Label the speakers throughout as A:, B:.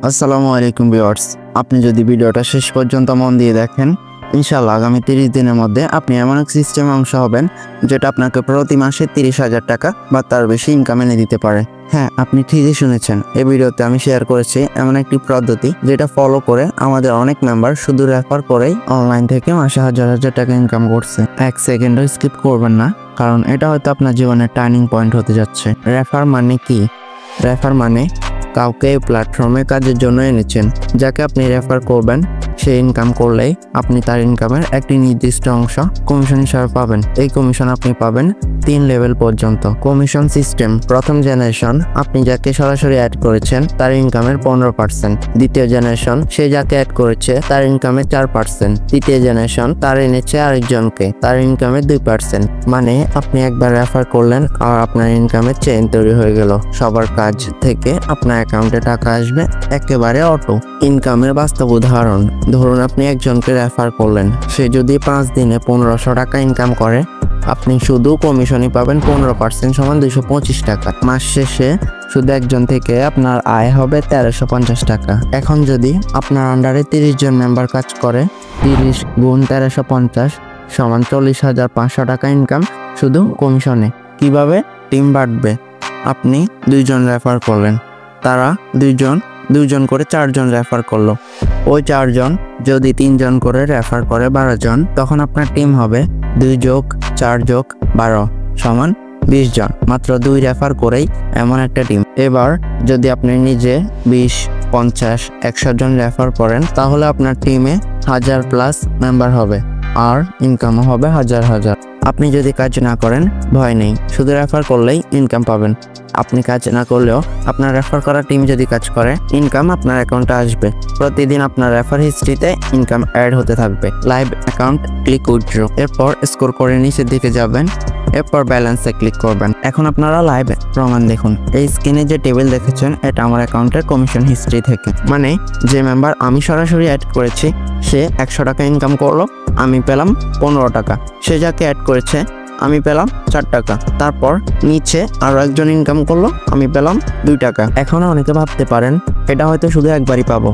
A: আসসালামু আলাইকুম ভিউয়ার্স, আপনি যদি ভিডিওটা শেষ পর্যন্ত মন দিয়ে দেখেন, ইনশাআল্লাহ আগামী 30 দিনের মধ্যে আপনি এমন এক সিস্টেমে অংশ হবেন যেটা আপনাকে প্রতি মাসে 30,000 টাকা বা তার বেশি ইনকাম এনে দিতে পারে। হ্যাঁ, আপনি ঠিকই শুনেছেন। এই ভিডিওতে আমি শেয়ার করেছি এমন একটি পদ্ধতি যেটা ফলো করে আমাদের অনেক মেম্বার শুধু রেফার করেই অনলাইন থেকে মাসে হাজার হাজার টাকা ইনকাম করছে। এক সেকেন্ডও স্কিপ করবেন না, কারণ এটা হয়তো আপনার জীবনের টার্নিং পয়েন্ট হতে যাচ্ছে। রেফার মানে কি? রেফার মানে কাউকে এই প্ল্যাটফর্মে কাজের জন্য এনেছেন, যাকে আপনি রেফার করবেন সে ইনকাম করলেই আপনি তার ইনকামের একটি নির্দিষ্ট অংশ কমিশন হিসাবে পাবেন। এই কমিশন আপনি পাবেন 3 লেভেল পর্যন্ত। কমিশন সিস্টেম: প্রথম জেনারেশন, আপনি যাকে সরাসরি অ্যাড করেছেন তার ইনকামের 15%। দ্বিতীয় জেনারেশন, সে যাকে অ্যাড করেছে তার ইনকামের 4%। তৃতীয় জেনারেশন, তার এনেছে আরেকজনকে, তার ইনকামের 2%। মানে আপনি একবার রেফার করলেন আর আপনার ইনকামের চেইন তৈরি হয়ে গেল। সবার কাজ থেকে আপনার অ্যাকাউন্টে টাকা আসবে একেবারে অটো। ইনকামের বাস্তব উদাহরণ: ধরুন আপনি একজনকে রেফার করলেন, সে যদি 5 দিনে 1500 টাকা ইনকাম করে, আপনি শুধু কমিশনই পাবেন 15% সমান 225 টাকা। মাস শেষে শুধু একজন থেকে আপনার আয় হবে 1350 টাকা। এখন যদি আপনার আন্ডারে 30 জন মেম্বার কাজ করে, 30 গুণ 1350 সমান 40,500 টাকা ইনকাম শুধু কমিশনে। কিভাবে টিম বাড়বে? আপনি 2 জন রেফার করলেন, তারা দুইজন করে 4 জন রেফার করলো। ওই 4 জন যদি 3 জন করে রেফার করে 12 জন, তখন আপনার টিম হবে 2 যোগ 4 যোগ 12 সমান 20 জন। মাত্র 2 রেফার করেই এমন একটা টিম। এবার যদি আপনি নিজে 20, 50, 100 জন রেফার করেন, তাহলে আপনার টিমে 1000+ মেম্বার হবে আর ইনকামও হবে হাজার হাজার। আপনি যদি কাজ না করেন ভয় নেই, শুধু রেফার করলেই ইনকাম পাবেন। আপনি কাজ না করলেও আপনার রেফার করা টিম যদি কাজ করে, ইনকাম আপনার অ্যাকাউন্টে আসবে। প্রতিদিন আপনার রেফার হিস্ট্রিতে ইনকাম অ্যাড হতে থাকবে। লাইভ অ্যাকাউন্ট, ক্লিক উইথড্র, এরপর স্কোর করে নিচের দিকে যাবেন, এরপর ব্যালেন্সে ক্লিক করবেন। এখন আপনারা লাইভ প্রমাণ দেখুন। এই স্ক্রিনে যে টেবিল দেখেছেন, এটা আমার অ্যাকাউন্টের কমিশন হিস্ট্রি থেকে। মানে যে মেম্বার আমি সরাসরি অ্যাড করেছি সে 100 টাকা ইনকাম করলো, আমি পেলাম 15 টাকা। সে যাকে অ্যাড করেছে আমি পেলাম 4 টাকা। তারপর নিচে আরো একজন ইনকাম করলো, আমি পেলাম 2 টাকা। এখন অনেকে ভাবতে পারেন এটা হয়তো শুধু একবারই পাবো।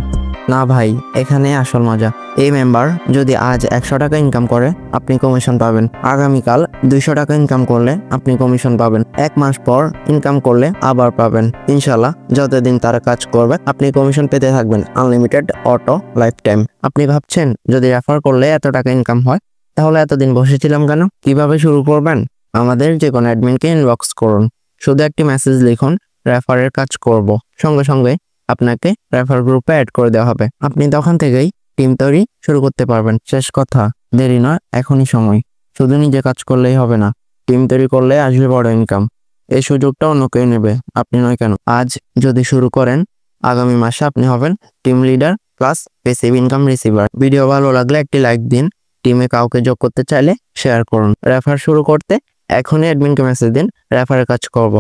A: না ভাই, এখানে আসল মজা। এই মেম্বার যদি আজ 100 টাকা ইনকাম করে, আপনি কমিশন পাবেন। আগামীকাল 200 টাকা ইনকাম করলে আপনি কমিশন পাবেন। 1 মাস পর ইনকাম করলে আবার পাবেন। ইনশাল্লাহ যতদিন তারা কাজ করবে আপনি কমিশন পেতে থাকবেন, আনলিমিটেড, অটো, লাইফ টাইম। আপনি ভাবছেন যদি রেফার করলে এত টাকা ইনকাম হয়, তাহলে এতদিন বসেছিলাম কেন? কিভাবে শুরু করবেন? আমাদের যে কোনো অ্যাডমিনকে ইনবক্স করুন, শুধু একটি মেসেজ লিখুন রেফারের কাজ করব। সঙ্গে সঙ্গে আপনাকে রেফার গ্রুপে অ্যাড করে দেওয়া হবে। আপনি তখন থেকেই টিম তৈরি শুরু করতে পারবেন। শেষ কথা, দেরি নয়, এখনই সময়। শুধু নিজে কাজ করলেই হবে না, টিম তৈরি করলে আসবে বড় ইনকাম। এই সুযোগটা অন্য কেউ নেবে, আপনি নয় কেন? আজ যদি শুরু করেন, আগামী মাসে আপনি হবেন team leader plus passive income receiver. Video ভালো লাগলে একটি লাইক দিন। টিমে কাউকে যোগ করতে চাইলে শেয়ার করুন। রেফার শুরু করতে এখনই অ্যাডমিনকে মেসেজ দিন, রেফারের কাজ করব।